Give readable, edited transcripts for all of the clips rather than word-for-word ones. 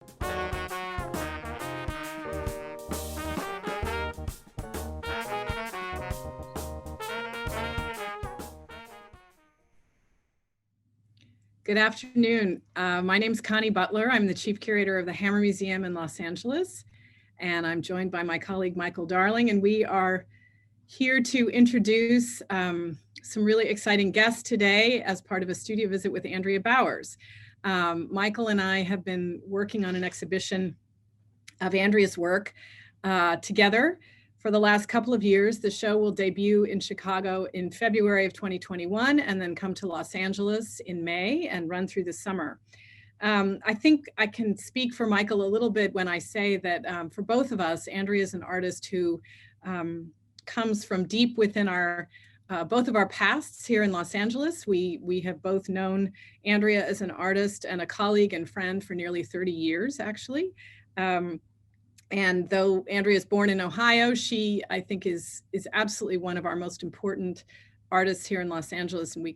Good afternoon. My name is Connie Butler. I'm the Chief Curator of the Hammer Museum in Los Angeles, and I'm joined by my colleague, Michael Darling, and we are here to introduce some really exciting guests today as part of a studio visit with Andrea Bowers. Michael and I have been working on an exhibition of Andrea's work together for the last couple of years. The show will debut in Chicago in February of 2021 and then come to Los Angeles in May and run through the summer. I think I can speak for Michael a little bit when I say that for both of us, Andrea is an artist who comes from deep within our both of our pasts here in Los Angeles. We have both known Andrea as an artist and a colleague and friend for nearly 30 years, actually. And though Andrea is born in Ohio, she, I think, is absolutely one of our most important artists here in Los Angeles, and we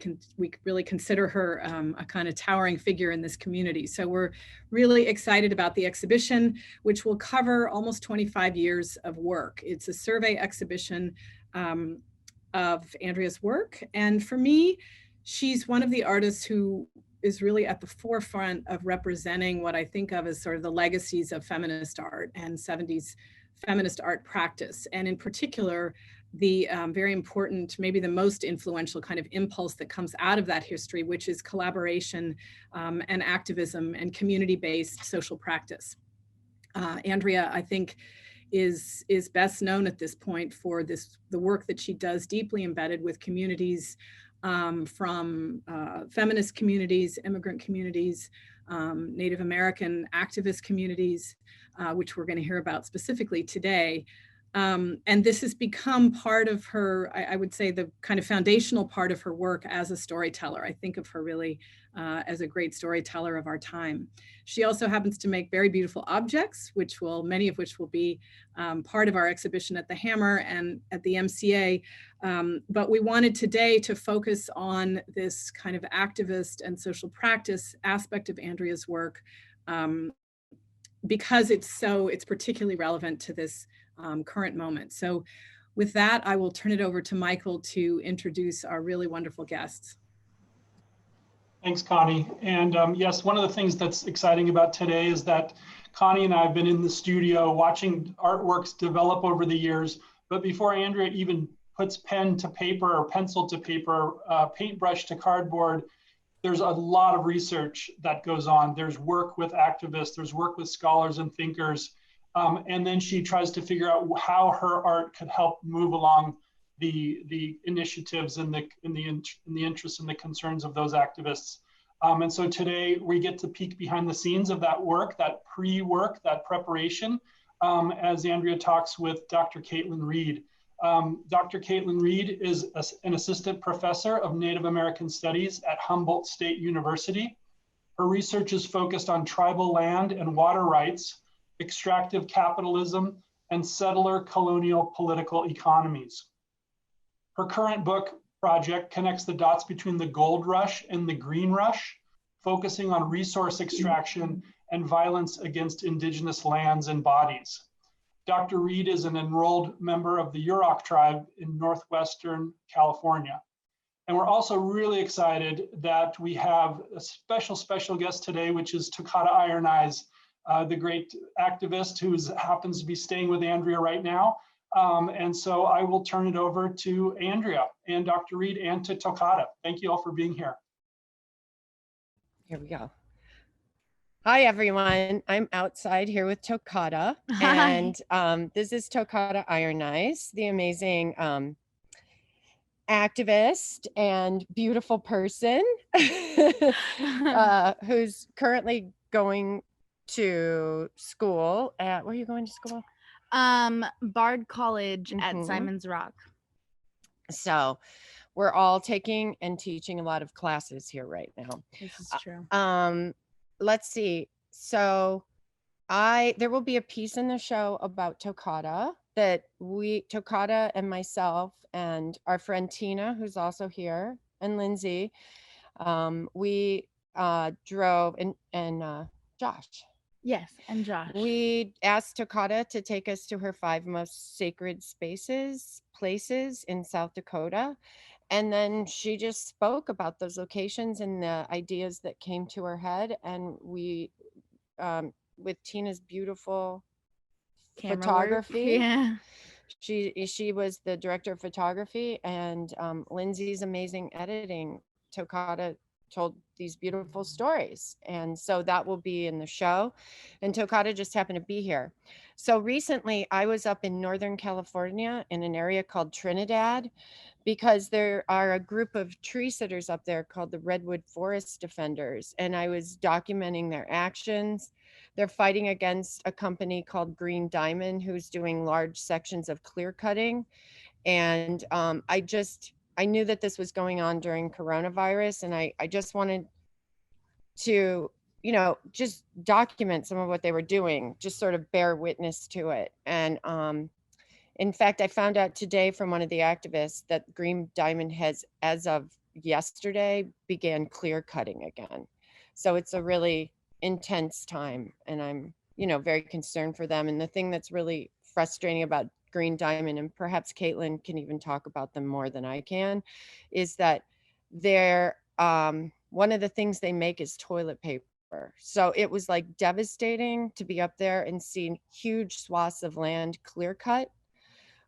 really consider her a kind of towering figure in this community. So we're really excited about the exhibition, which will cover almost 25 years of work. It's a survey exhibition of Andrea's work, and for me, she's one of the artists who is really at the forefront of representing what I think of as sort of the legacies of feminist art and 70s feminist art practice. And in particular, the very important, maybe the most influential kind of impulse that comes out of that history, which is collaboration and activism and community-based social practice. Andrea, I think, is best known at this point for the work that she does deeply embedded with communities from feminist communities, immigrant communities, Native American activist communities, which we're going to hear about specifically today. And this has become part of her, I would say, the kind of foundational part of her work as a storyteller. I think of her really as a great storyteller of our time. She also happens to make very beautiful objects, many of which will be part of our exhibition at the Hammer and at the MCA. But we wanted today to focus on this kind of activist and social practice aspect of Andrea's work because it's particularly relevant to this current moment. So with that, I will turn it over to Michael to introduce our really wonderful guests. Thanks, Connie. And yes, one of the things that's exciting about today is that Connie and I have been in the studio watching artworks develop over the years. But before Andrea even puts pen to paper or pencil to paper, paintbrush to cardboard, there's a lot of research that goes on. There's work with activists, there's work with scholars and thinkers. And then she tries to figure out how her art could help move along the initiatives and the interests and the concerns of those activists. And so today we get to peek behind the scenes of that work, that pre-work, that preparation, as Andrea talks with Dr. Kaitlin Reed. Dr. Kaitlin Reed is an assistant professor of Native American Studies at Humboldt State University. Her research is focused on tribal land and water rights, extractive capitalism, and settler colonial political economies. Her current book project connects the dots between the gold rush and the green rush, focusing on resource extraction and violence against indigenous lands and bodies. Dr. Reed is an enrolled member of the Yurok tribe in Northwestern California. And we're also really excited that we have a special guest today, which is Tokata Iron Eyes, the great activist who happens to be staying with Andrea right now. And so I will turn it over to Andrea and Dr. Reed and to Tokata. Thank you all for being here. Here we go. Hi, everyone. I'm outside here with Tokata. And this is Tokata Iron Eyes, the amazing activist and beautiful person who's currently going to school at, where are you going to school? Bard College at Simon's Rock. So we're all taking and teaching a lot of classes here right now. This is true. Let's see. So there will be a piece in the show about Tokata that Tokata and myself and our friend Tina, who's also here, and Lindsay, we drove, and Josh, Yes, and Josh. We asked Tokata to take us to her 5 most sacred places in South Dakota. And then she just spoke about those locations and the ideas that came to her head. And we, with Tina's beautiful Camera work. photography, Yeah. she was the director of photography, and Lindsay's amazing editing. Tokata told these beautiful stories, and so that will be in the show. And Tokata just happened to be here. So recently I was up in Northern California in an area called Trinidad, because there are a group of tree sitters up there called the Redwood Forest Defenders, and I was documenting their actions. They're fighting against a company called Green Diamond, who's doing large sections of clear cutting. And I knew that this was going on during coronavirus, and I just wanted to, just document some of what they were doing, just sort of bear witness to it. And in fact, I found out today from one of the activists that Green Diamond has, as of yesterday, began clear cutting again. So it's a really intense time, and I'm, very concerned for them. And the thing that's really frustrating about Green Diamond, and perhaps Kaitlin can even talk about them more than I can, is that they're one of the things they make is toilet paper. So it was like devastating to be up there and see huge swaths of land clear cut.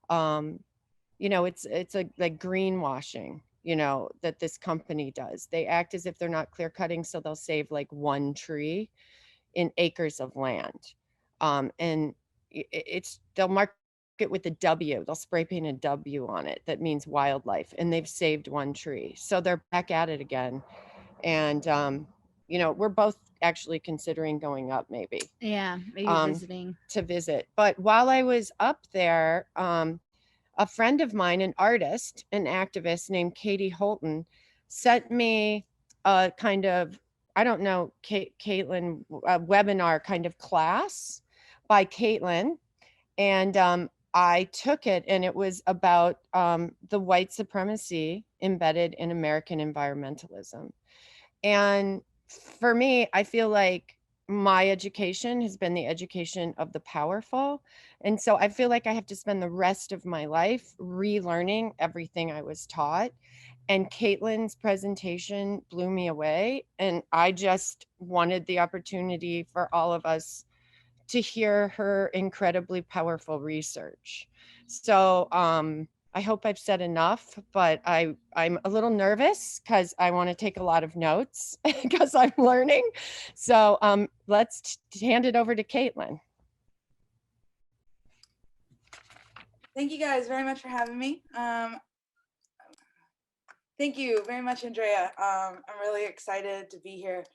It's like greenwashing, that this company does. They act as if they're not clear cutting, so they'll save like one tree in acres of land. And they'll mark it with a W. They'll spray paint a W on it that means wildlife, and they've saved one tree. So they're back at it again. And we're both actually considering going up maybe. Yeah, maybe visiting. To visit. But while I was up there, a friend of mine, an artist, an activist named Katie Holton, sent me a kind of, I don't know, Kaitlin, a webinar kind of class by Kaitlin. And I took it, and it was about the white supremacy embedded in American environmentalism. And for me, I feel like my education has been the education of the powerful. And so I feel like I have to spend the rest of my life relearning everything I was taught. And Kaitlin's presentation blew me away. And I just wanted the opportunity for all of us to hear her incredibly powerful research. So I hope I've said enough, but I'm a little nervous because I want to take a lot of notes because I'm learning. So let's hand it over to Kaitlin. Thank you guys very much for having me. Thank you very much, Andrea. I'm really excited to be here.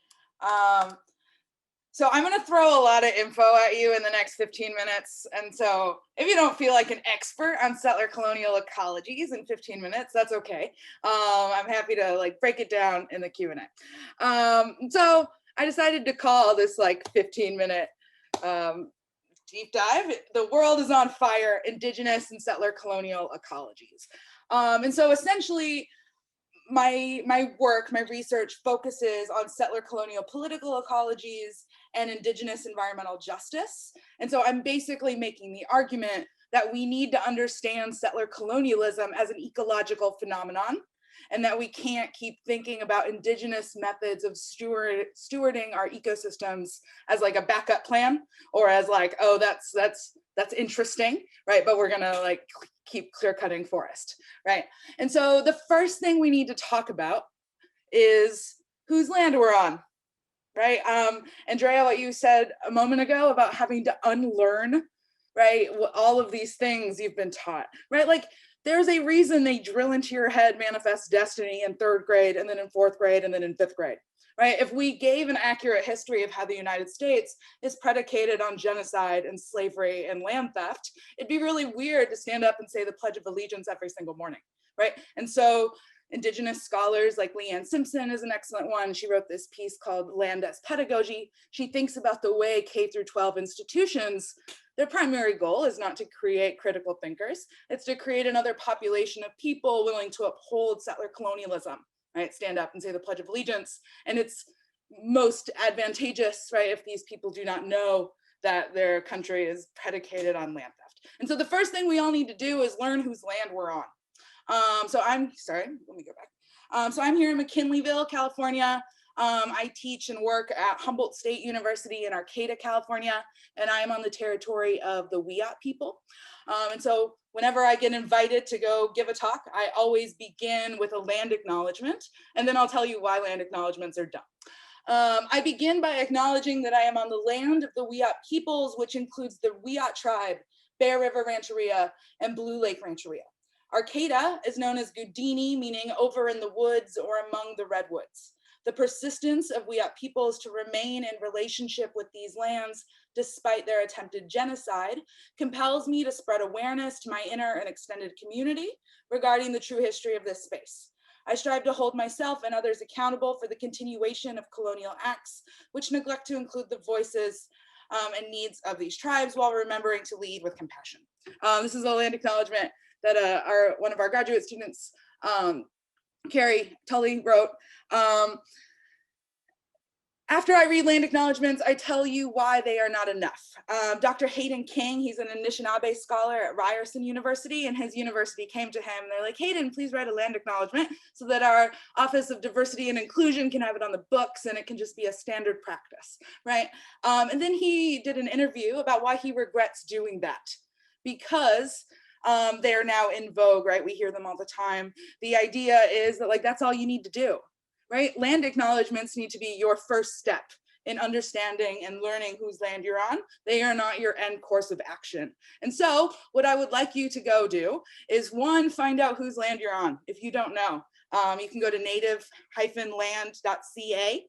So I'm going to throw a lot of info at you in the next 15 minutes. And so if you don't feel like an expert on settler colonial ecologies in 15 minutes, that's okay. I'm happy to break it down in the Q&A. So I decided to call this 15-minute deep dive. The world is on fire, Indigenous and settler colonial ecologies. And so essentially, my work, my research focuses on settler colonial political ecologies and Indigenous environmental justice. And so I'm basically making the argument that we need to understand settler colonialism as an ecological phenomenon, and that we can't keep thinking about Indigenous methods of stewarding our ecosystems as a backup plan, or as oh, that's interesting, right? But we're gonna keep clear cutting forest, right? And so the first thing we need to talk about is whose land we're on, right? Andrea, what you said a moment ago about having to unlearn, right, all of these things you've been taught, right? There's a reason they drill into your head manifest destiny in 3rd grade, and then in 4th grade, and then in 5th grade, right? If we gave an accurate history of how the United States is predicated on genocide and slavery and land theft, it'd be really weird to stand up and say the Pledge of Allegiance every single morning, right? And so Indigenous scholars like Leanne Simpson is an excellent one. She wrote this piece called Land as Pedagogy. She thinks about the way K-12 institutions, their primary goal is not to create critical thinkers. It's to create another population of people willing to uphold settler colonialism, right? Stand up and say the Pledge of Allegiance. And it's most advantageous, right, if these people do not know that their country is predicated on land theft. And so the first thing we all need to do is learn whose land we're on. So I'm here in McKinleyville, California. I teach and work at Humboldt State University in Arcata, California, and I am on the territory of the Wiyot people. And so whenever I get invited to go give a talk, I always begin with a land acknowledgement, and then I'll tell you why land acknowledgements are dumb. I begin by acknowledging that I am on the land of the Wiyot peoples, which includes the Wiyot tribe, Bear River Rancheria, and Blue Lake Rancheria. Arcata is known as Gudini, meaning over in the woods or among the redwoods. The persistence of Wiyot peoples to remain in relationship with these lands, despite their attempted genocide, compels me to spread awareness to my inner and extended community regarding the true history of this space. I strive to hold myself and others accountable for the continuation of colonial acts, which neglect to include the voices and needs of these tribes while remembering to lead with compassion. This is a land acknowledgement that one of our graduate students, Carrie Tully, wrote. After I read land acknowledgements, I tell you why they are not enough. Dr. Hayden King, he's an Anishinaabe scholar at Ryerson University, and his university came to him and they're like, Hayden, please write a land acknowledgement so that our Office of Diversity and Inclusion can have it on the books and it can just be a standard practice, right? And then he did an interview about why he regrets doing that, because they are now in vogue, right? We hear them all the time. The idea is that like, that's all you need to do. Right? Land acknowledgements need to be your first step in understanding and learning whose land you're on. They are not your end course of action. And so what I would like you to go do is, one, find out whose land you're on. If you don't know, you can go to native-land.ca,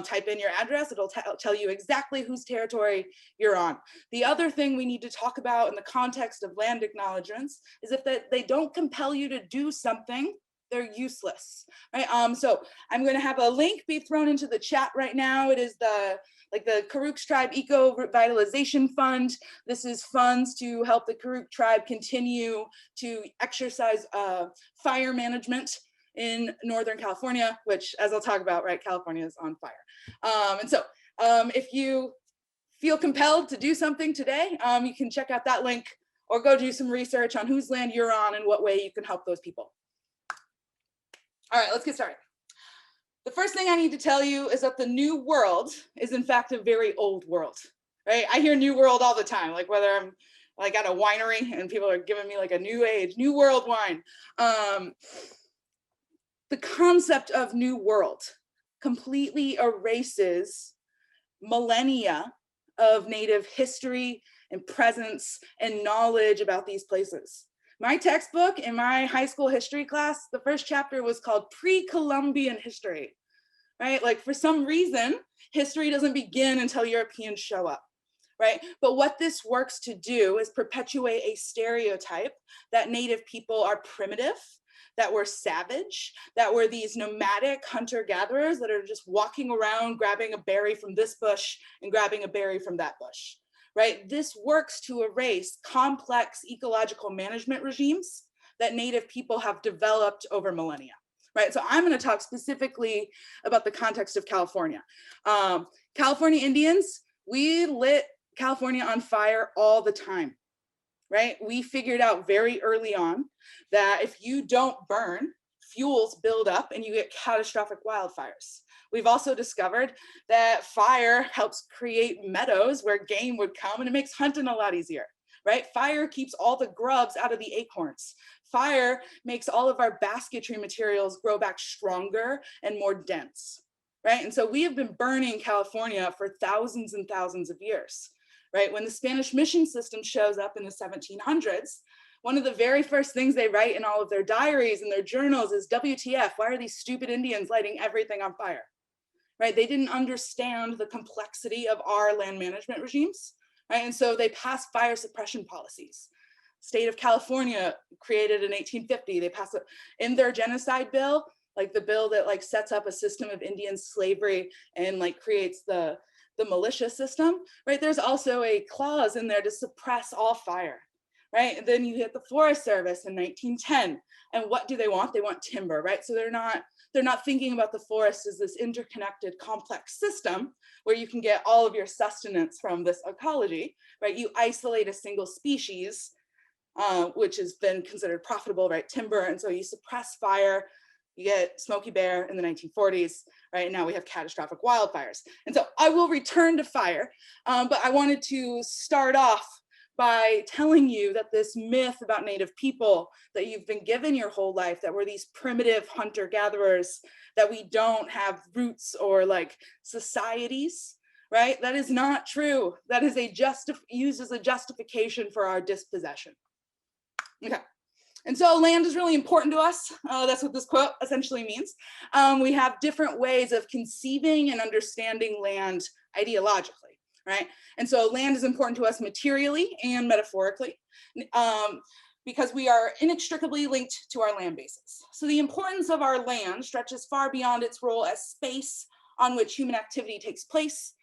type in your address, it'll tell you exactly whose territory you're on. The other thing we need to talk about in the context of land acknowledgements is if they don't compel you to do something, they're useless, right? So I'm going to have a link be thrown into the chat right now. It is the Karuk Tribe Eco Revitalization Fund. This is funds to help the Karuk Tribe continue to exercise fire management in Northern California, which, as I'll talk about, right, California is on fire. And so if you feel compelled to do something today, you can check out that link or go do some research on whose land you're on and what way you can help those people. All right, let's get started. The first thing I need to tell you is that the New World is in fact a very old world, right? I hear New World all the time, like whether I'm like at a winery and people are giving me like a new age, New World wine. The concept of New World completely erases millennia of Native history and presence and knowledge about these places. My textbook in my high school history class, the first chapter was called Pre-Columbian History, right? Like for some reason, history doesn't begin until Europeans show up, right? But what this works to do is perpetuate a stereotype that Native people are primitive, that we're savage, that we're these nomadic hunter-gatherers that are just walking around grabbing a berry from this bush and grabbing a berry from that bush. Right? This works to erase complex ecological management regimes that Native people have developed over millennia, right? So I'm going to talk specifically about the context of California. California Indians, we lit California on fire all the time, right? We figured out very early on that if you don't burn, fuels build up and you get catastrophic wildfires. We've also discovered that fire helps create meadows where game would come and it makes hunting a lot easier, right? Fire keeps all the grubs out of the acorns. Fire makes all of our basketry materials grow back stronger and more dense, right? And so we have been burning California for thousands and thousands of years, right? When the Spanish mission system shows up in the 1700s, one of the very first things they write in all of their diaries and their journals is WTF, why are these stupid Indians lighting everything on fire? Right? They didn't understand the complexity of our land management regimes, right? And so they passed fire suppression policies. State of California created in 1850, they passed it in their genocide bill, like the bill that like sets up a system of Indian slavery and like creates the militia system, right? There's also a clause in there to suppress all fire, right? And then you hit the Forest Service in 1910. And what do they want? They want timber, right? So they're not thinking about the forest as this interconnected complex system where you can get all of your sustenance from this ecology, right? You isolate a single species, which has been considered profitable, right? Timber, and so you suppress fire, you get Smokey Bear in the 1940s, right? And now we have catastrophic wildfires. And so I will return to fire, but I wanted to start off by telling you that this myth about Native people that you've been given your whole life, that we're these primitive hunter-gatherers, that we don't have roots or like societies, right? That is not true. That is used as a justification for our dispossession. Okay. And so land is really important to us. That's what this quote essentially means. We have different ways of conceiving and understanding land ideologically, right? And so land is important to us materially and metaphorically, because we are inextricably linked to our land bases. So the importance of our land stretches far beyond its role as space on which human activity takes place.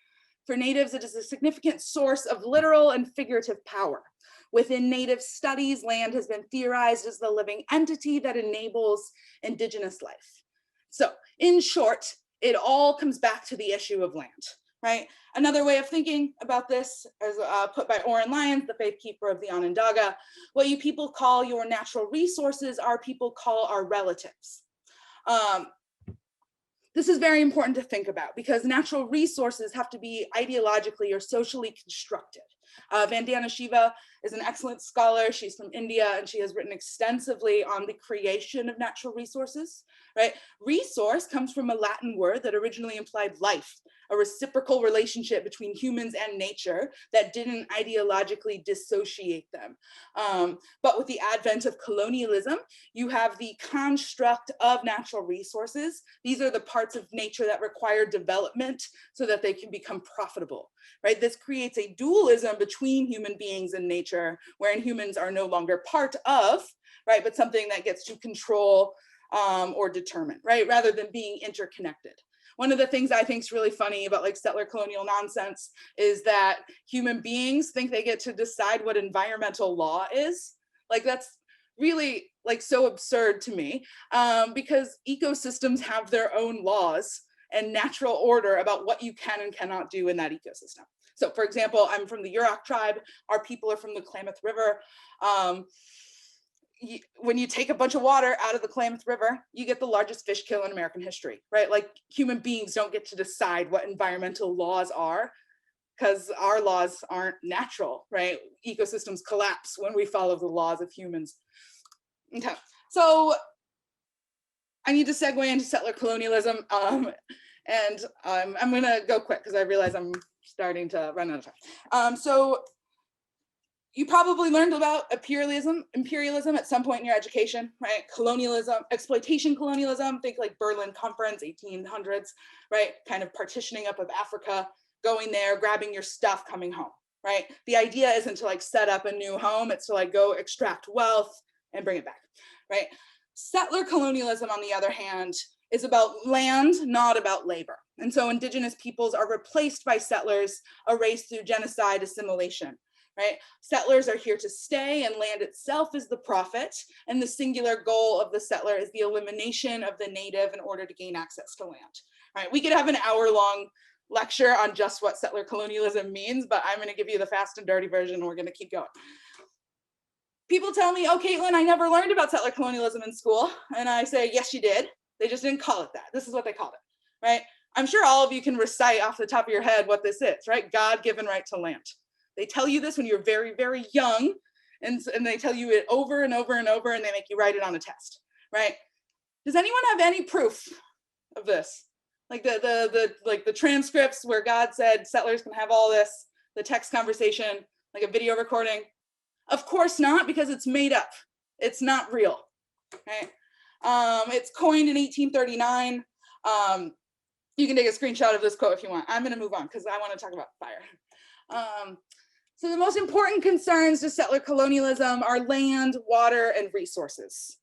For Natives, it is a significant source of literal and figurative power. Within Native studies, land has been theorized as the living entity that enables Indigenous life. So in short, it all comes back to the issue of land, right? Another way of thinking about this is put by Oren Lyons, the faith keeper of the Onondaga. What you people call your natural resources, our people call our relatives. This is very important to think about because natural resources have to be ideologically or socially constructed. Vandana Shiva is an excellent scholar. She's from India and she has written extensively on the creation of natural resources, right? Resource comes from a Latin word that originally implied life, a reciprocal relationship between humans and nature that didn't ideologically dissociate them. But with the advent of colonialism, you have the construct of natural resources. These are the parts of nature that require development so that they can become profitable, right? This creates a dualism between human beings and nature, wherein humans are no longer part of, right, but something that gets to control or determine, right, rather than being interconnected. One of the things I think is really funny about like settler colonial nonsense is that human beings think they get to decide what environmental law is. Like that's really like so absurd to me because ecosystems have their own laws and natural order about what you can and cannot do in that ecosystem. So for example, I'm from the Yurok tribe. Our people are from the Klamath River. When you take a bunch of water out of the Klamath River, you get the largest fish kill in American history, right? Like human beings don't get to decide what environmental laws are because our laws aren't natural, right? Ecosystems collapse when we follow the laws of humans. Okay, so I need to segue into settler colonialism and I'm gonna go quick because I realize I'm starting to run out of time. So you probably learned about imperialism at some point in your education, right? Colonialism, exploitation colonialism, think like Berlin Conference, 1800s, right? Kind of partitioning up of Africa, going there, grabbing your stuff, coming home, right? The idea isn't to like set up a new home, it's to like go extract wealth and bring it back, right? Settler colonialism, on the other hand, is about land, not about labor. And so Indigenous peoples are replaced by settlers, erased through genocide, assimilation. Right? Settlers are here to stay and land itself is the profit. And the singular goal of the settler is the elimination of the native in order to gain access to land. Right? We could have an hour-long lecture on just what settler colonialism means, but I'm going to give you the fast and dirty version and we're going to keep going. People tell me, oh, Kaitlin, I never learned about settler colonialism in school. And I say, yes, you did. They just didn't call it that. This is what they called it, right? I'm sure all of you can recite off the top of your head what this is, right? God-given right to land. They tell you this when you're very, very young, and they tell you it over and over and over, and they make you write it on a test, right? Does anyone have any proof of this? Like the transcripts where God said settlers can have all this, the text conversation, like a video recording? Of course not, because it's made up. It's not real, right? It's coined in 1839. You can take a screenshot of this quote if you want. I'm going to move on because I want to talk about fire. So the most important concerns to settler colonialism are land, water, and resources.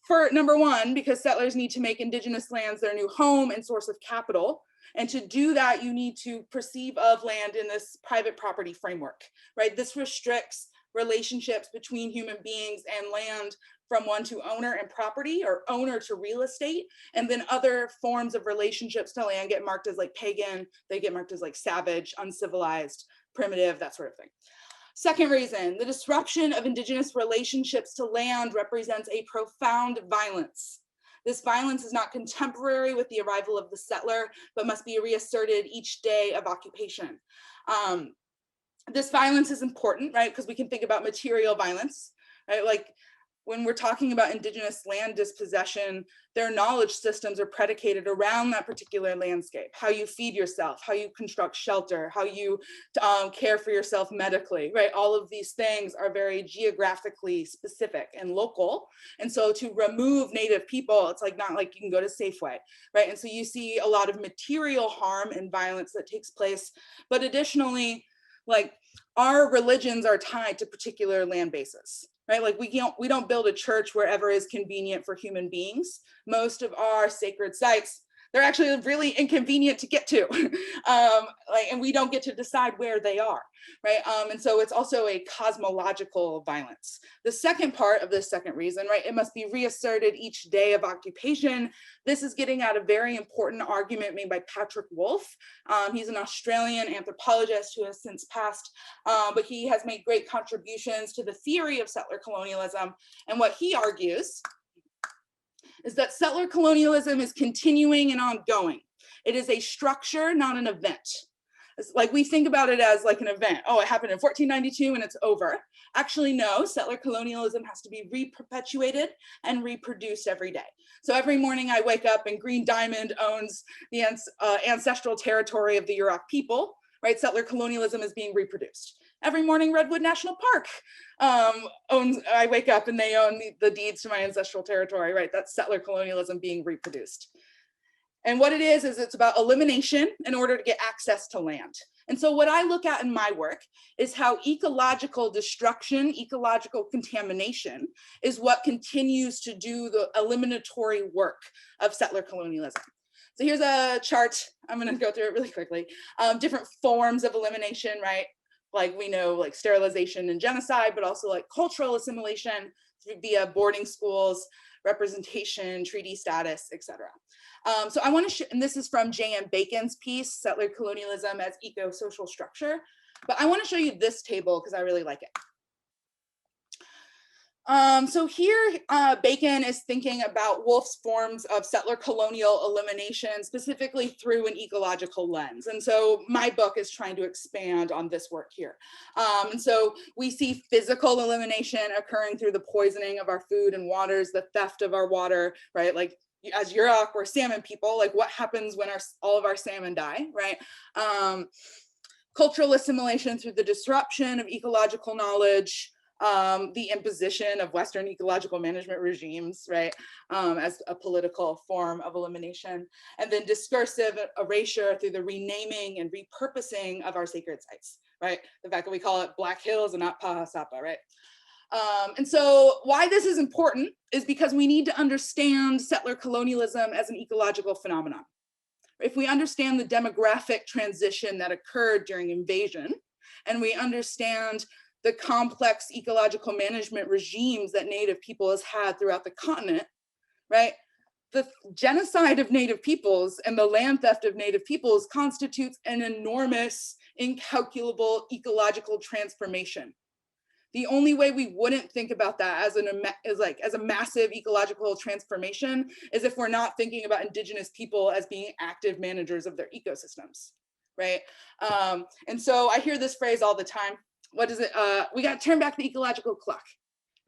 For number one, because settlers need to make Indigenous lands their new home and source of capital. And to do that, you need to perceive of land in this private property framework, right? This restricts relationships between human beings and land, from one to owner and property, or owner to real estate. And then other forms of relationships to land get marked as like pagan, they get marked as like savage, uncivilized, primitive, that sort of thing. Second reason, the disruption of Indigenous relationships to land represents a profound violence. This violence is not contemporary with the arrival of the settler, but must be reasserted each day of occupation. This violence is important, right? Because we can think about material violence, right? Like when we're talking about Indigenous land dispossession, their knowledge systems are predicated around that particular landscape, how you feed yourself, how you construct shelter, how you care for yourself medically, right? All of these things are very geographically specific and local. And so to remove Native people, it's like not like you can go to Safeway, right? And so you see a lot of material harm and violence that takes place. But additionally, like our religions are tied to particular land bases. Right? Like we don't build a church wherever is convenient for human beings. Most of our sacred sites, they're actually really inconvenient to get to. And we don't get to decide where they are, right? And so it's also a cosmological violence. The second part of this second reason, right? It must be reasserted each day of occupation. This is getting at a very important argument made by Patrick Wolfe. He's an Australian anthropologist who has since passed, but he has made great contributions to the theory of settler colonialism. And what he argues is that settler colonialism is continuing and ongoing. It is a structure, not an event. It's like we think about it as like an event. Oh, it happened in 1492 and it's over. Actually, no, settler colonialism has to be re-perpetuated and reproduced every day. So every morning I wake up and Green Diamond owns the ancestral territory of the Yurok people, right? Settler colonialism is being reproduced. Every morning, Redwood National Park I wake up and they own the deeds to my ancestral territory, right? That's settler colonialism being reproduced. And what it is it's about elimination in order to get access to land. And so what I look at in my work is how ecological destruction, ecological contamination is what continues to do the eliminatory work of settler colonialism. So here's a chart. I'm going to go through it really quickly. Different forms of elimination, right? Like we know like sterilization and genocide, but also like cultural assimilation via boarding schools, representation, treaty status, etc. So I want to, and this is from J.M. Bacon's piece, Settler Colonialism as Eco-Social Structure. But I want to show you this table because I really like it. So here, Bacon is thinking about Wolfe's forms of settler colonial elimination, specifically through an ecological lens. And so my book is trying to expand on this work here. And so we see physical elimination occurring through the poisoning of our food and waters, the theft of our water, right? Like as Yurok, we're salmon people, like what happens when all of our salmon die, right? Cultural assimilation through the disruption of ecological knowledge, the imposition of Western ecological management regimes, right, as a political form of elimination, and then discursive erasure through the renaming and repurposing of our sacred sites, right? The fact that we call it Black Hills and not Pahasapa, right? And so why this is important is because we need to understand settler colonialism as an ecological phenomenon. If we understand the demographic transition that occurred during invasion, and we understand the complex ecological management regimes that Native peoples had throughout the continent, right? The genocide of Native peoples and the land theft of Native peoples constitutes an enormous, incalculable ecological transformation. The only way we wouldn't think about that as a massive ecological transformation is if we're not thinking about Indigenous people as being active managers of their ecosystems, right? And so I hear this phrase all the time. What is it? We got to turn back the ecological clock,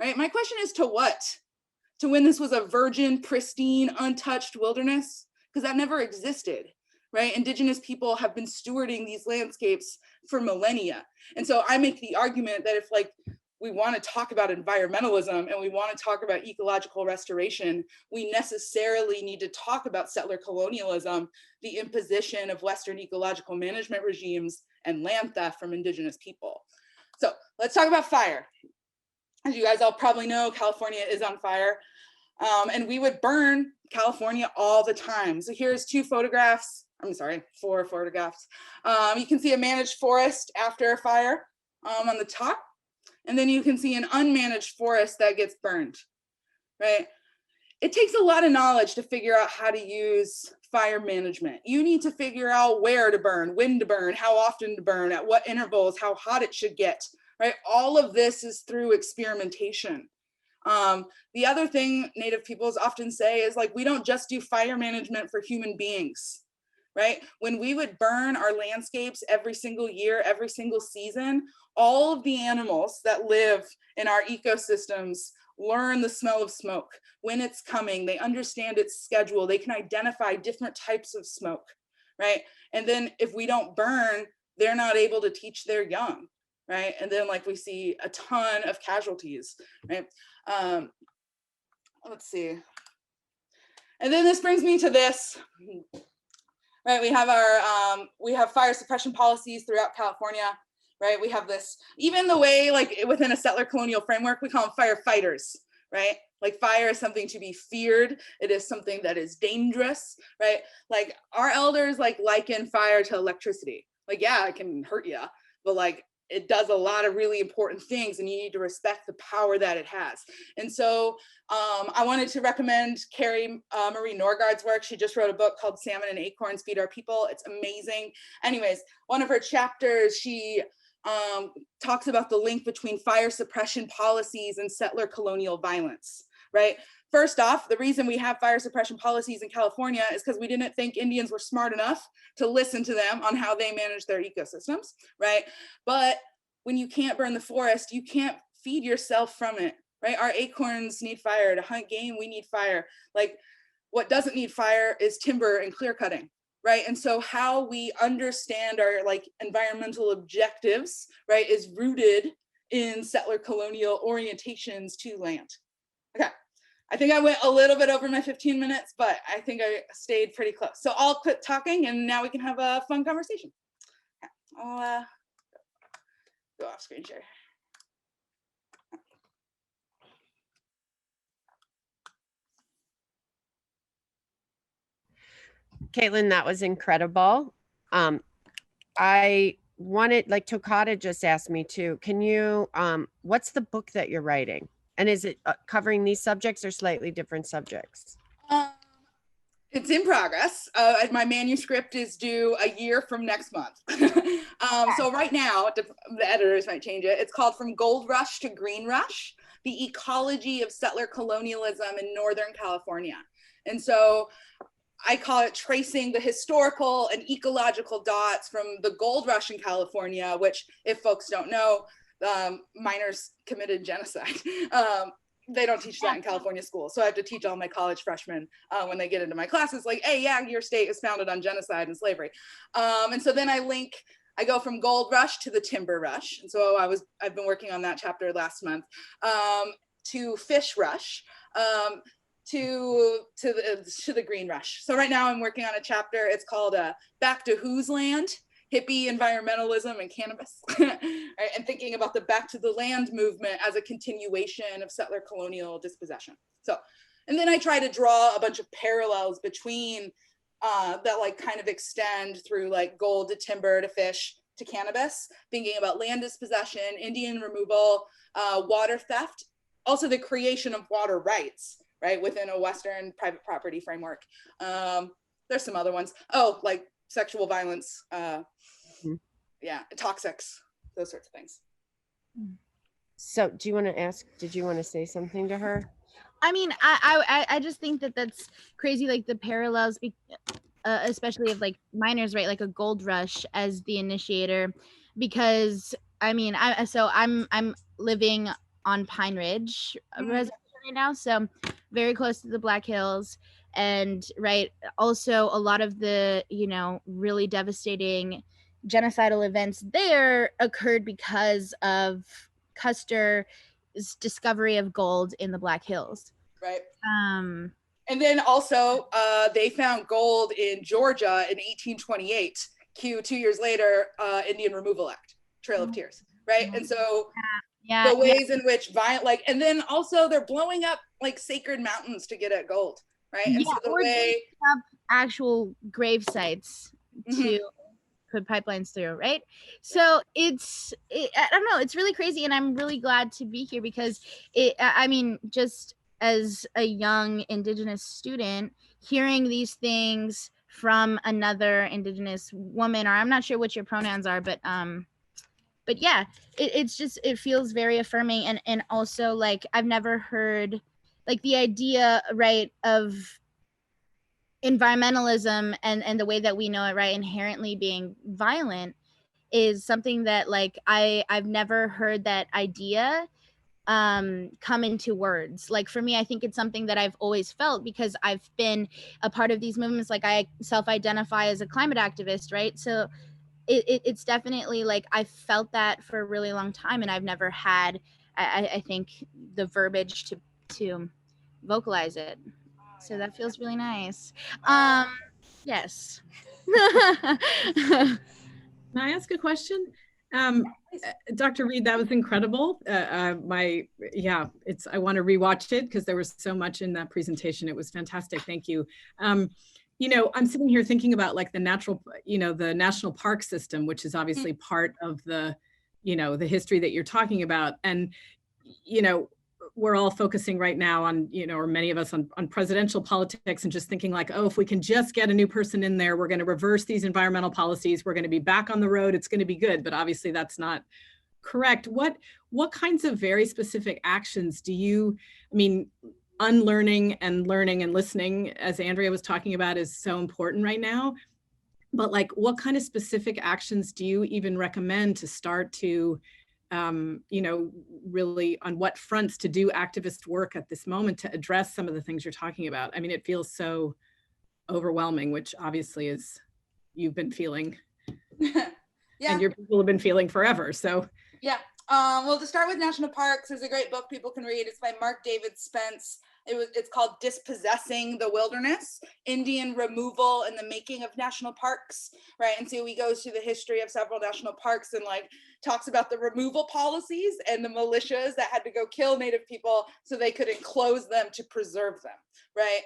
right? My question is to what? To when this was a virgin, pristine, untouched wilderness? Because that never existed, right? Indigenous people have been stewarding these landscapes for millennia. And so I make the argument that if like we want to talk about environmentalism and we want to talk about ecological restoration, we necessarily need to talk about settler colonialism, the imposition of Western ecological management regimes, and land theft from Indigenous people. So let's talk about fire. As you guys all probably know, California is on fire, and we would burn California all the time. So here's four photographs. You can see a managed forest after a fire on the top. And then you can see an unmanaged forest that gets burned, right? It takes a lot of knowledge to figure out how to use fire management. You need to figure out where to burn, when to burn, how often to burn, at what intervals, how hot it should get, right? All of this is through experimentation. The other thing Native peoples often say is like, we don't just do fire management for human beings, right? When we would burn our landscapes every single year, every single season, all of the animals that live in our ecosystems learn the smell of smoke, when it's coming, they understand its schedule, they can identify different types of smoke, right? And then if we don't burn, they're not able to teach their young, right? And then like we see a ton of casualties, right? Let's see. And then this brings me to this, right? We have fire suppression policies throughout California, right? We have this, even the way like within a settler colonial framework, we call them firefighters, right? Like fire is something to be feared. It is something that is dangerous, right? Like our elders like liken fire to electricity. Like, yeah, it can hurt you, but like it does a lot of really important things and you need to respect the power that it has. And so I wanted to recommend Carrie Marie Norgaard's work. She just wrote a book called Salmon and Acorns Feed Our People. It's amazing. Anyways, one of her chapters, she talks about the link between fire suppression policies and settler colonial violence, right? First off, the reason we have fire suppression policies in California is because we didn't think Indians were smart enough to listen to them on how they manage their ecosystems, right? But when you can't burn the forest, you can't feed yourself from it, right? Our acorns need fire. To hunt game, we need fire. Like what doesn't need fire is timber and clear cutting, right? And so how we understand our like environmental objectives, right, is rooted in settler colonial orientations to land. Okay. I think I went a little bit over my 15 minutes, but I think I stayed pretty close. So I'll quit talking and now we can have a fun conversation. Okay. I'll go off screen share. Kaitlin, that was incredible. I wanted, like Tokata just asked me to, can you, what's the book that you're writing? And is it covering these subjects or slightly different subjects? It's in progress. My manuscript is due a year from next month. So right now, the editors might change it. It's called From Gold Rush to Green Rush, the Ecology of Settler Colonialism in Northern California. And so I call it tracing the historical and ecological dots from the gold rush in California, which if folks don't know, miners committed genocide. They don't teach that in California schools. So I have to teach all my college freshmen when they get into my classes, like, hey, yeah, your state is founded on genocide and slavery. And so then I go from gold rush to the timber rush. And so I've been working on that chapter last month, to fish rush, to the green rush. So right now I'm working on a chapter. It's called Back to Whose Land? Hippie environmentalism and cannabis, right? And thinking about the back to the land movement as a continuation of settler colonial dispossession. So, and then I try to draw a bunch of parallels between that like kind of extend through like gold to timber to fish to cannabis, thinking about land dispossession, Indian removal, water theft, also the creation of water rights, right? Within a Western private property framework. There's some other ones. Oh, like sexual violence, yeah, toxics, those sorts of things. So do you want to ask, did you want to say something to her? I mean, I just think that that's crazy, like the parallels, especially of like miners, right? Like a gold rush as the initiator, because I mean, I'm living on Pine Ridge reservation right now, so very close to the Black Hills. And right, also a lot of the, really devastating genocidal events there occurred because of Custer's discovery of gold in the Black Hills. Right. And then also they found gold in Georgia in 1828. 2 years later, Indian Removal Act, Trail of Tears. Right. And so the ways in which and then also they're blowing up like sacred mountains to get at gold. Right. And so the way actual grave sites to put pipelines through, right? So I don't know, it's really crazy, and I'm really glad to be here because I mean, just as a young Indigenous student, hearing these things from another Indigenous woman, or I'm not sure what your pronouns are, but yeah, it's just, it feels very affirming. And also, like, I've never heard like the idea, right, of environmentalism and the way that we know it, right, inherently being violent, is something that, like, I've never heard that idea come into words. Like, for me, I think it's something that I've always felt because I've been a part of these movements. Like, I self-identify as a climate activist, right? So it's definitely like I felt that for a really long time, and I've never had, I think, the verbiage to vocalize it. So that feels really nice. Yes. Can I ask a question? Dr. Reed, that was incredible. I want to rewatch it because there was so much in that presentation. It was fantastic. Thank you. You know, I'm sitting here thinking about like the the national park system, which is obviously part of the, the history that you're talking about. And, we're all focusing right now on, or many of us on presidential politics and just thinking like, oh, if we can just get a new person in there, we're going to reverse these environmental policies. We're going to be back on the road. It's going to be good. But obviously that's not correct. What kinds of very specific actions do you, unlearning and learning and listening, as Andrea was talking about, is so important right now. But like, what kind of specific actions do you even recommend to start to, really on what fronts to do activist work at this moment to address some of the things you're talking about? I mean, it feels so overwhelming, which obviously is, you've been feeling, Yeah. and your people have been feeling forever. So yeah. Well, to start with national parks, there's a great book people can read. It's by Mark David Spence. It's called Dispossessing the Wilderness, Indian Removal and the Making of National Parks, right? And so he goes through the history of several national parks and like talks about the removal policies and the militias that had to go kill Native people so they could enclose them to preserve them, right?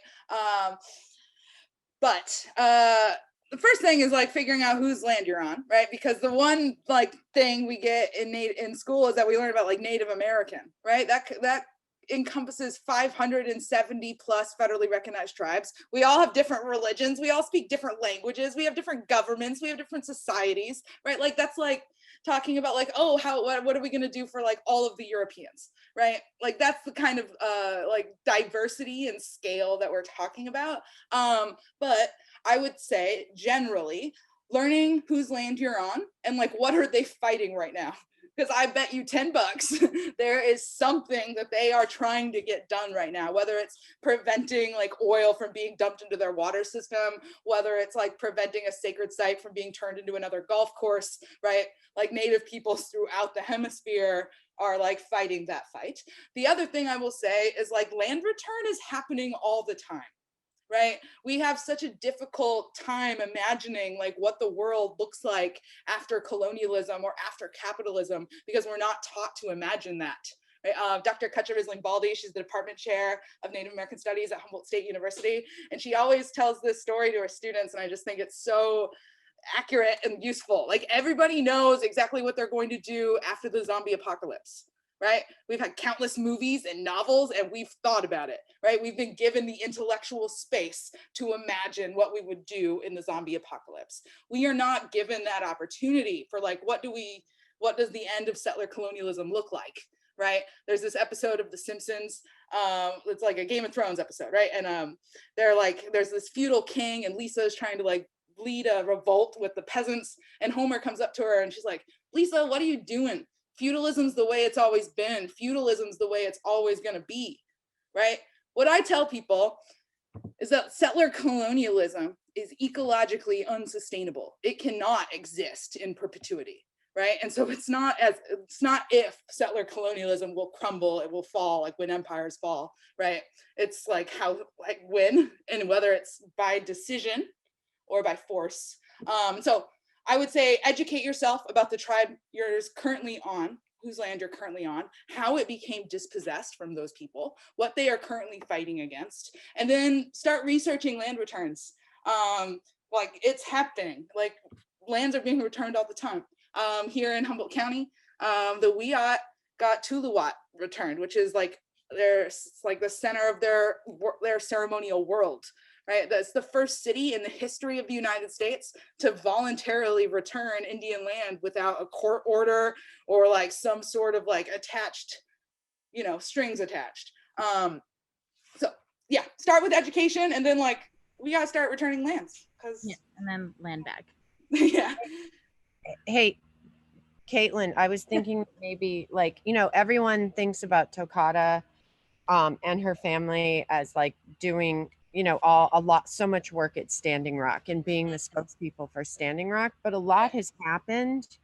The first thing is like figuring out whose land you're on, right? Because the one like thing we get in school is that we learn about like Native American, right? That encompasses 570 plus federally recognized tribes. We all have different religions. We all speak different languages. We have different governments. We have different societies, right? Like that's like talking about like, oh, what are we going to do for like all of the Europeans, right? Like that's the kind of like diversity and scale that we're talking about. But I would say generally learning whose land you're on and like what are they fighting right now, because I bet you $10 there is something that they are trying to get done right now, whether it's preventing like oil from being dumped into their water system, whether it's like preventing a sacred site from being turned into another golf course, right? Like Native peoples throughout the hemisphere are like fighting that fight. The other thing I will say is like land return is happening all the time. Right? We have such a difficult time imagining like what the world looks like after colonialism or after capitalism because we're not taught to imagine that. Right? Dr. Kutcher Risling-Baldy, she's the department chair of Native American Studies at Humboldt State University, and she always tells this story to her students, and I just think it's so accurate and useful. Like everybody knows exactly what they're going to do after the zombie apocalypse. Right? We've had countless movies and novels and we've thought about it, right? We've been given the intellectual space to imagine what we would do in the zombie apocalypse. We are not given that opportunity for like, what does the end of settler colonialism look like, right? There's this episode of The Simpsons, it's like a Game of Thrones episode, right? And they're like, there's this feudal king and Lisa is trying to like lead a revolt with the peasants and Homer comes up to her and she's like, Lisa, what are you doing? Feudalism's the way it's always been. Feudalism's the way it's always going to be, right? What I tell people is that settler colonialism is ecologically unsustainable. It cannot exist in perpetuity, right? And so it's not if settler colonialism will crumble, it will fall, like when empires fall, right? It's like when, and whether it's by decision or by force. So I would say educate yourself about the tribe you're currently on, whose land you're currently on, how it became dispossessed from those people, what they are currently fighting against, and then start researching land returns. Like it's happening. Like lands are being returned all the time. Here in Humboldt County, the Wiyot got Tuluwat returned, which is like the center of their ceremonial world, right? That's the first city in the history of the United States to voluntarily return Indian land without a court order or like some sort of like attached, strings attached. So yeah, start with education, and then like we gotta start returning lands, because and then land back. Yeah. Hey, Kaitlin, I was thinking maybe like, everyone thinks about Tokata and her family as like doing, so much work at Standing Rock and being the spokespeople for Standing Rock, but a lot has happened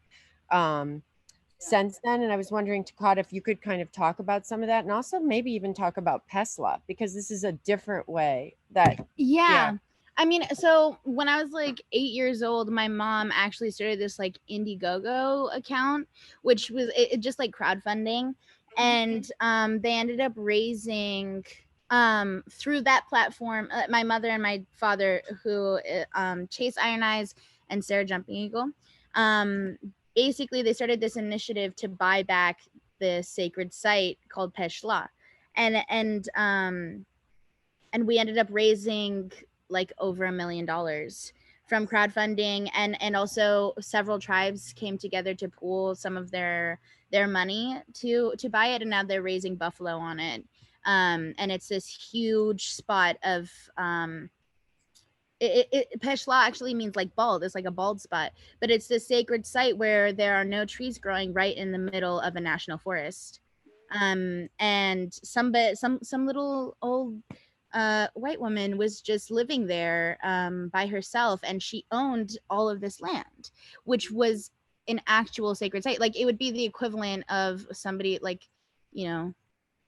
since then. And I was wondering, Tokata, if you could kind of talk about some of that, and also maybe even talk about Pesla, because this is a different way that. Yeah. I mean, so when I was like 8 years old, my mom actually started this like Indiegogo account, which was it just like crowdfunding. And they ended up raising through that platform, my mother and my father, who Chase Iron Eyes and Sarah Jumping Eagle. Basically, they started this initiative to buy back the sacred site called Pesla. And we ended up raising like over $1 million from crowdfunding, and also several tribes came together to pool some of their money to buy it, and now they're raising buffalo on it. And it's this huge spot of Peshla actually means like bald. It's like a bald spot, but it's this sacred site where there are no trees growing right in the middle of a national forest. And some little old white woman was just living there by herself, and she owned all of this land, which was an actual sacred site. Like it would be the equivalent of somebody like,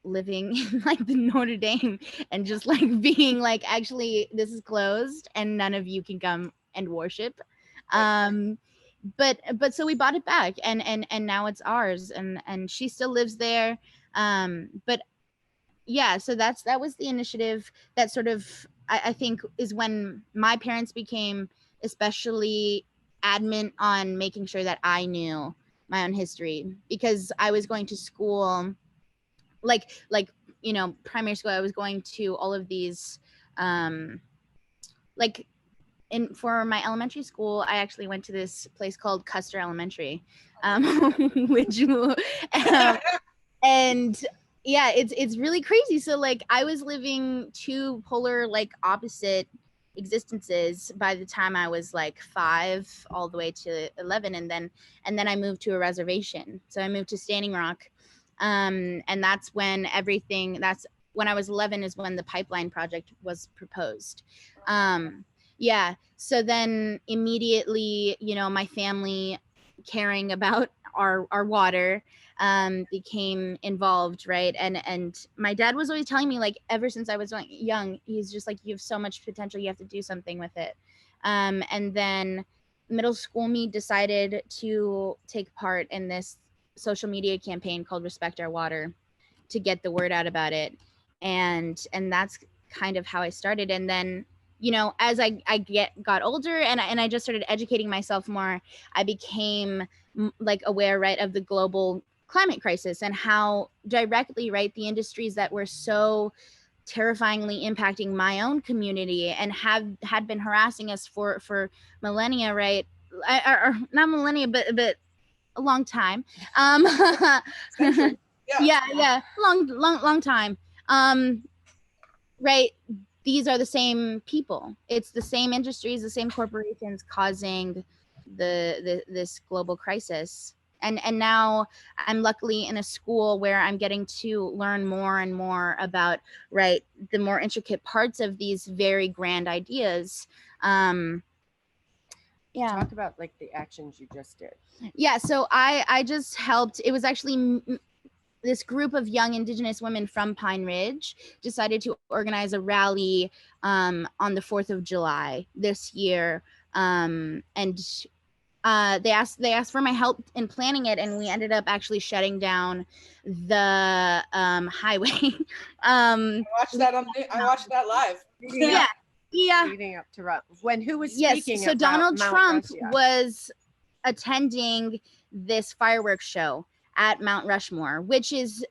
living in like the Notre Dame and just like being like, actually this is closed and none of you can come and worship. But so we bought it back, and now it's ours, and she still lives there. But yeah, so that was the initiative that sort of I think is when my parents became especially adamant on making sure that I knew my own history, because I was going to school like primary school. I was going to all of these for my elementary school, I actually went to this place called Custer Elementary, which and yeah, it's really crazy. So like I was living two polar like opposite existences by the time I was like 5 all the way to 11, and then I moved to a reservation. So I moved to Standing Rock, and that's when when I was 11 is when the pipeline project was proposed. Yeah, so then immediately, my family caring about our water became involved, right? And my dad was always telling me, like, ever since I was young, he's just like, you have so much potential, you have to do something with it. And then middle school me decided to take part in this social media campaign called Respect Our Water to get the word out about it. And that's kind of how I started. And then, as I got older and I just started educating myself more, I became like aware, right, of the global climate crisis and how directly, right, the industries that were so terrifyingly impacting my own community and had been harassing us for millennia, right, or not millennia, but a long time. Yeah, long time. Right, these are the same people. It's the same industries, the same corporations causing this global crisis. And now I'm luckily in a school where I'm getting to learn more and more about, right, the more intricate parts of these very grand ideas. Talk about like the actions you just did. Yeah, so I just helped. It was actually this group of young Indigenous women from Pine Ridge decided to organize a rally on the 4th of July this year. And they asked for my help in planning it, and we ended up actually shutting down highway. I watched that live. Yeah. leading up to when who was Yes. speaking So about Donald Mount Trump Rushmore? was attending this fireworks show at Mount Rushmore, which is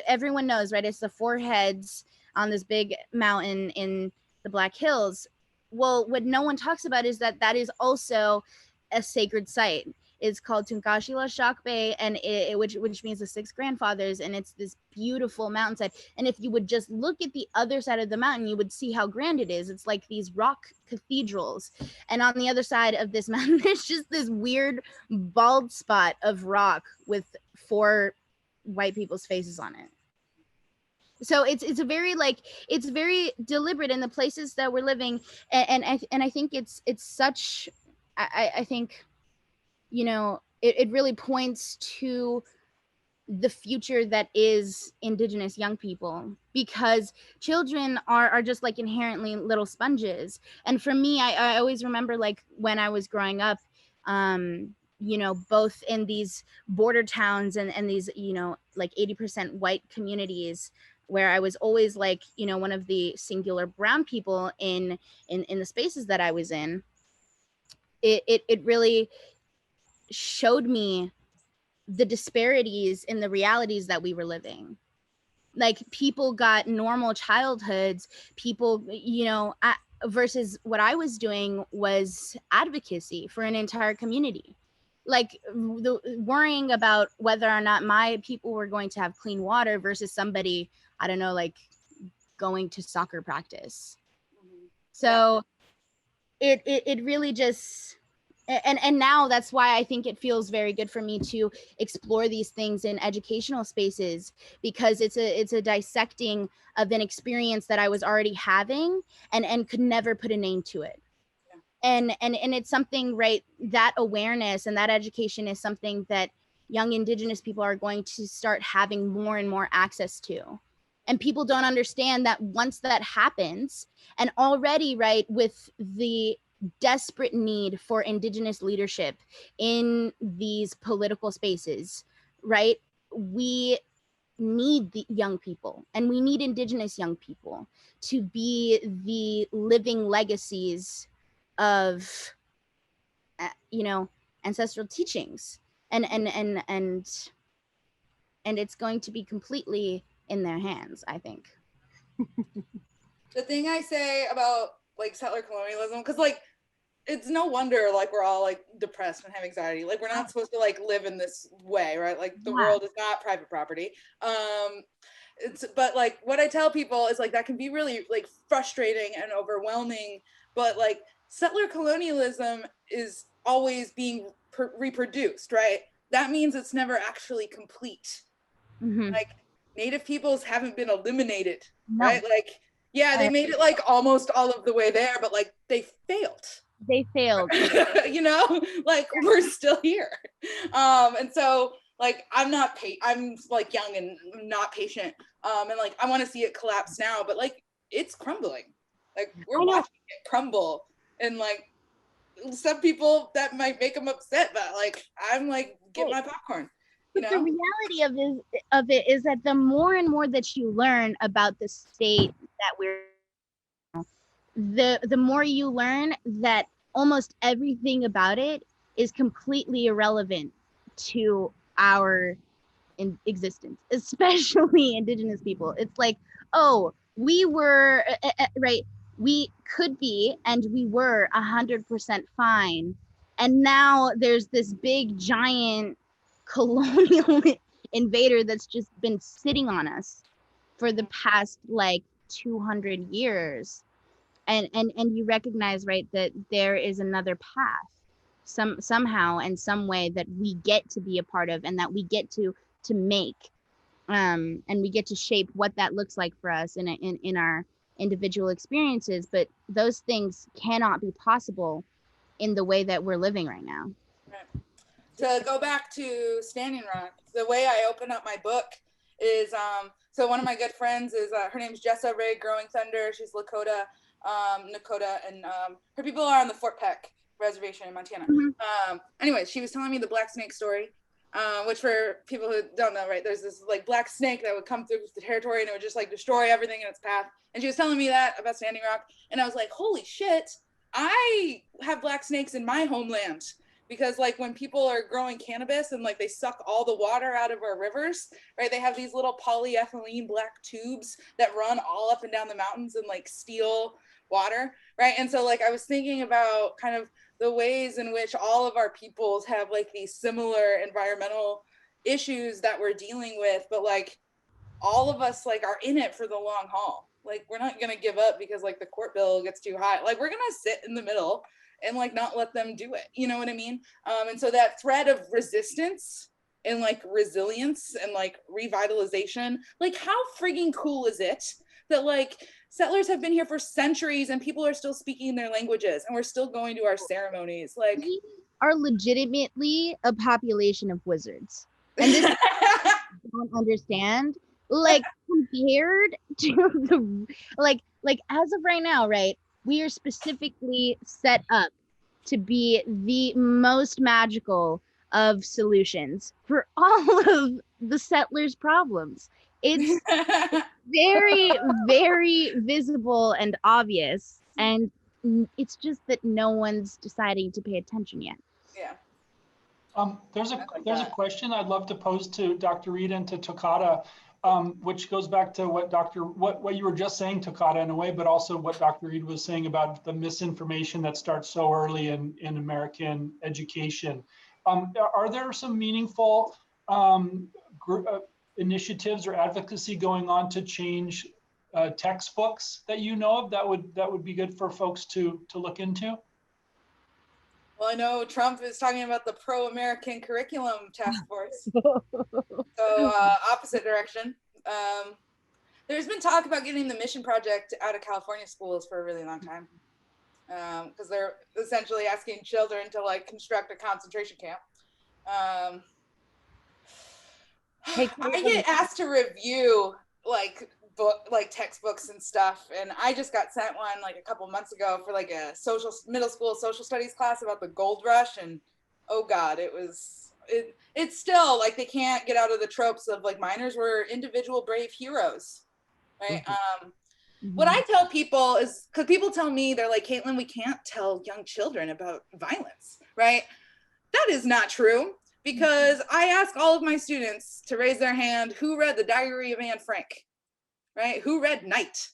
everyone knows, right? It's the four heads on this big mountain in the Black Hills. Well, what no one talks about is that that is also a sacred site. It's called Tunkashila Shakbe, and which means the six grandfathers, and it's this beautiful mountainside. And if you would just look at the other side of the mountain, you would see how grand it is. It's like these rock cathedrals, and on the other side of this mountain, there's just this weird bald spot of rock with four white people's faces on it. So it's a very it's very deliberate in the places that we're living, and I think it's such I think, you know, it really points to the future that is Indigenous young people, because children are just like inherently little sponges. And for me, I always remember like when I was growing up, you know, both in these border towns and these, you know, like 80% white communities, where I was always like, you know, one of the singular brown people in the spaces that I was in. It really showed me the disparities in the realities that we were living. Like people got normal childhoods, people, you know, versus what I was doing was advocacy for an entire community. Like worrying about whether or not my people were going to have clean water versus somebody, I don't know, like going to soccer practice. So it really just, and now that's why I think it feels very good for me to explore these things in educational spaces, because it's a dissecting of an experience that I was already having and could never put a name to it. And it's something, right, that awareness and that education is something that young Indigenous people are going to start having more and more access to. And people don't understand that once that happens, and already, right, with the desperate need for Indigenous leadership in these political spaces, right, we need the young people, and we need Indigenous young people to be the living legacies of, you know, ancestral teachings, and it's going to be completely in their hands, I think. The thing I say about like settler colonialism, because like it's no wonder like we're all like depressed and have anxiety. Like we're not supposed to like live in this way, right? Like the world is not private property. But like what I tell people is like that can be really like frustrating and overwhelming, but like settler colonialism is always being reproduced, right? That means it's never actually complete. Like Native peoples haven't been eliminated, right? Like, yeah, they made it like almost all of the way there, but like they failed. You know, like we're still here. And so like I'm like young and not patient. And like I want to see it collapse now, but like it's crumbling. Like we're watching it crumble. And like some people that might make them upset, but like I'm like get my popcorn. You know? The reality of it is that the more and more that you learn about the state that we're the more you learn that almost everything about it is completely irrelevant to our existence, especially Indigenous people. It's like, oh, we were right, we could be and we were 100% fine, and now there's this big giant colonial invader that's just been sitting on us for the past like 200 years. And you recognize, right, that there is another path somehow and some way that we get to be a part of, and that we get to make, and we get to shape what that looks like for us in our individual experiences. But those things cannot be possible in the way that we're living right now. Right. To go back to Standing Rock, the way I open up my book is, so one of my good friends is, her name's Jessa Ray Growing Thunder. She's Lakota, Nakota, and her people are on the Fort Peck Reservation in Montana. Anyways, she was telling me the Black Snake story. which for people who don't know, right, there's this like black snake that would come through the territory and it would just like destroy everything in its path. And she was telling me that about Standing Rock. And I was like, holy shit, I have black snakes in my homeland. Because like when people are growing cannabis and like they suck all the water out of our rivers, right? They have these little polyethylene black tubes that run all up and down the mountains and like steal water, right? And so like I was thinking about kind of the ways in which all of our peoples have like these similar environmental issues that we're dealing with, but like all of us like are in it for the long haul. Like we're not gonna give up because like the court bill gets too high. Like we're gonna sit in the middle and like not let them do it. You know what I mean? And so that thread of resistance and like resilience and like revitalization, like how frigging cool is it that like settlers have been here for centuries and people are still speaking their languages and we're still going to our ceremonies. Like We are legitimately a population of wizards. And this I don't understand. Like compared to the like as of right now, right? We are specifically set up to be the most magical of solutions for all of the settlers' problems. It's very, very visible and obvious. And it's just that no one's deciding to pay attention yet. yeah. There's a question I'd love to pose to Dr. Reed and to Tokata, which goes back to what you were just saying, Tokata, in a way, but also what Dr. Reed was saying about the misinformation that starts so early in American education. Are there some meaningful initiatives or advocacy going on to change textbooks that you know of that would be good for folks to look into? Well, I know Trump is talking about the pro-American curriculum task force. So opposite direction. There's been talk about getting the mission project out of California schools for a really long time. Because they're essentially asking children to like construct a concentration camp. I get asked to review like textbooks and stuff, and I just got sent one like a couple months ago for like a middle school social studies class about the gold rush, and oh god, it's still like they can't get out of the tropes of like miners were individual brave heroes, right? What I tell people is, because people tell me, they're like, Kaitlin, we can't tell young children about violence, right? That is not true, because I ask all of my students to raise their hand who read The Diary of Anne Frank, right? Who read Night,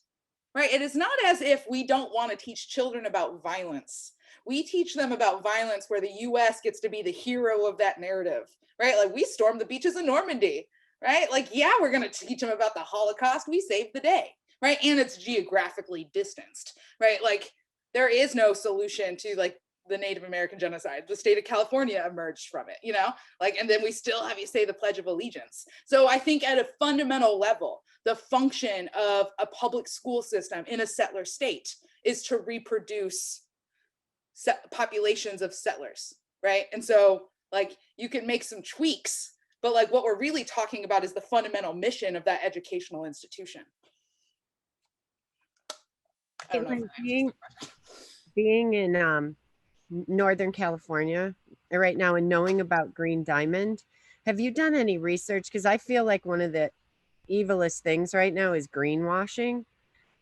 right? It is not as if we don't want to teach children about violence. We teach them about violence where the US gets to be the hero of that narrative, right? Like we stormed the beaches of Normandy, right? Like, yeah, we're going to teach them about the Holocaust. We saved the day, right? And it's geographically distanced, right? Like there is no solution to like the Native American genocide. The state of California emerged from it, you know, like, and then we still have you say the Pledge of Allegiance. So I think at a fundamental level, the function of a public school system in a settler state is to reproduce populations of settlers, right? And so like you can make some tweaks, but like what we're really talking about is the fundamental mission of that educational institution. I don't know being in Northern California right now and knowing about Green Diamond, have you done any research? Because I feel like one of the evilest things right now is greenwashing.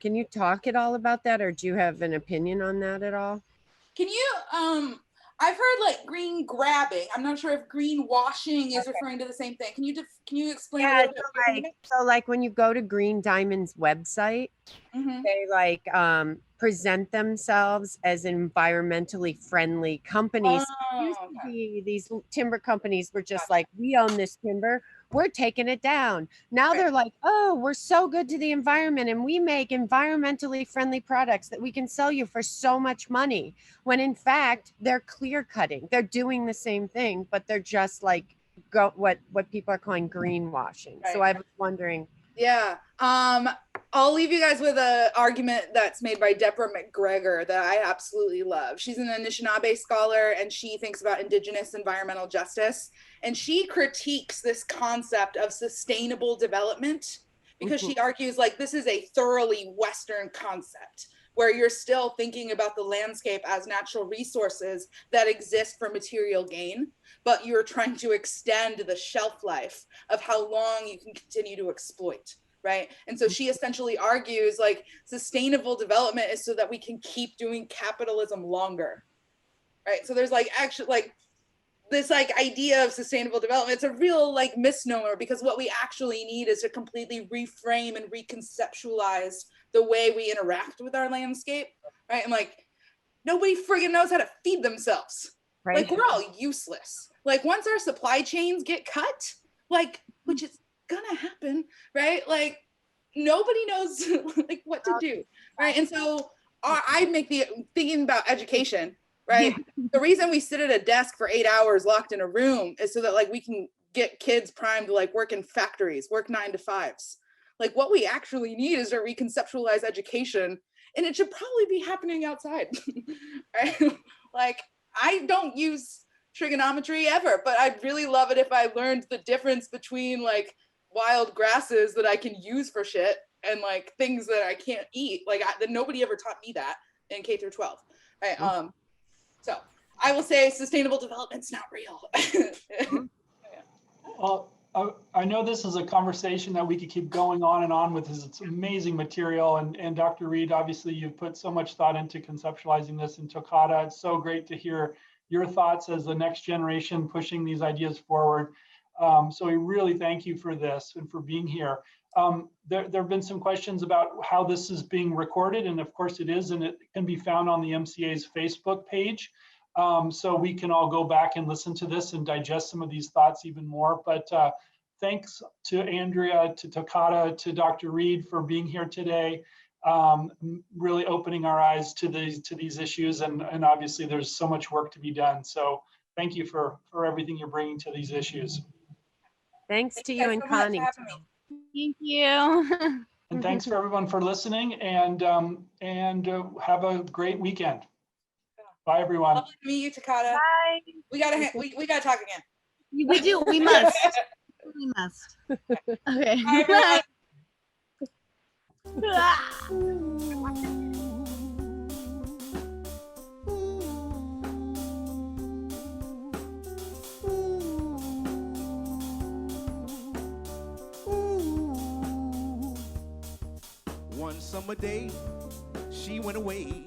Can you talk at all about that, or do you have an opinion on that at all? Can you I've heard like green grabbing. I'm not sure if green washing is referring to the same thing. Can you explain a little bit? So like when you go to Green Diamond's website, they like present themselves as environmentally friendly companies. Used to be these timber companies were just like, we own this timber, we're taking it down. Now they're like, oh, we're so good to the environment and we make environmentally friendly products that we can sell you for so much money. When in fact, they're clear cutting. They're doing the same thing, but they're just like what people are calling greenwashing. So I was wondering. Yeah. I'll leave you guys with an argument that's made by Deborah McGregor that I absolutely love. She's an Anishinaabe scholar and she thinks about Indigenous environmental justice. And she critiques this concept of sustainable development because she argues like this is a thoroughly Western concept, where you're still thinking about the landscape as natural resources that exist for material gain, but you're trying to extend the shelf life of how long you can continue to exploit, right? And so she essentially argues like sustainable development is so that we can keep doing capitalism longer, right? So there's like actually like this like idea of sustainable development, it's a real like misnomer, because what we actually need is to completely reframe and reconceptualize the way we interact with our landscape, right? And like nobody friggin' knows how to feed themselves. Right. Like we're all useless. Like once our supply chains get cut, like, which is gonna happen, right? Like nobody knows like what to do, right? And so I make the thinking about education, right? The reason we sit at a desk for 8 hours locked in a room is so that like we can get kids primed to like work in factories, work 9 to 5s. Like what we actually need is to reconceptualize education, and it should probably be happening outside, right? Like I don't use trigonometry ever, but I'd really love it if I learned the difference between like wild grasses that I can use for shit and like things that I can't eat. Like that nobody ever taught me that in K through 12, right? So I will say sustainable development's not real. Well, I know this is a conversation that we could keep going on and on with. It's amazing material, and Dr. Reed, obviously you've put so much thought into conceptualizing this in Tokata. It's so great to hear your thoughts as the next generation pushing these ideas forward. So we really thank you for this and for being here. There have been some questions about how this is being recorded, and of course it is, and it can be found on the MCA's Facebook page. So we can all go back and listen to this and digest some of these thoughts even more. But thanks to Andrea, to Tokata, to Dr. Reed for being here today, really opening our eyes to these issues. And obviously there's so much work to be done. So thank you for everything you're bringing to these issues. Thanks to you and Connie. Thank you. And thanks for everyone for listening, and have a great weekend. Bye, everyone. Lovely to meet you, Tokata. Bye. We gotta talk again. We do. We must. We must. Okay. Bye, One summer day, she went away.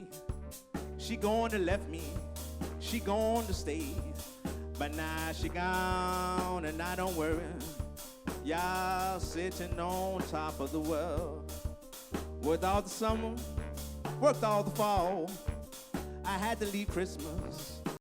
She gone to left me. She gone to stay. But now she gone and I don't worry. Y'all sitting on top of the world. Worked all the summer, worked all the fall. I had to leave Christmas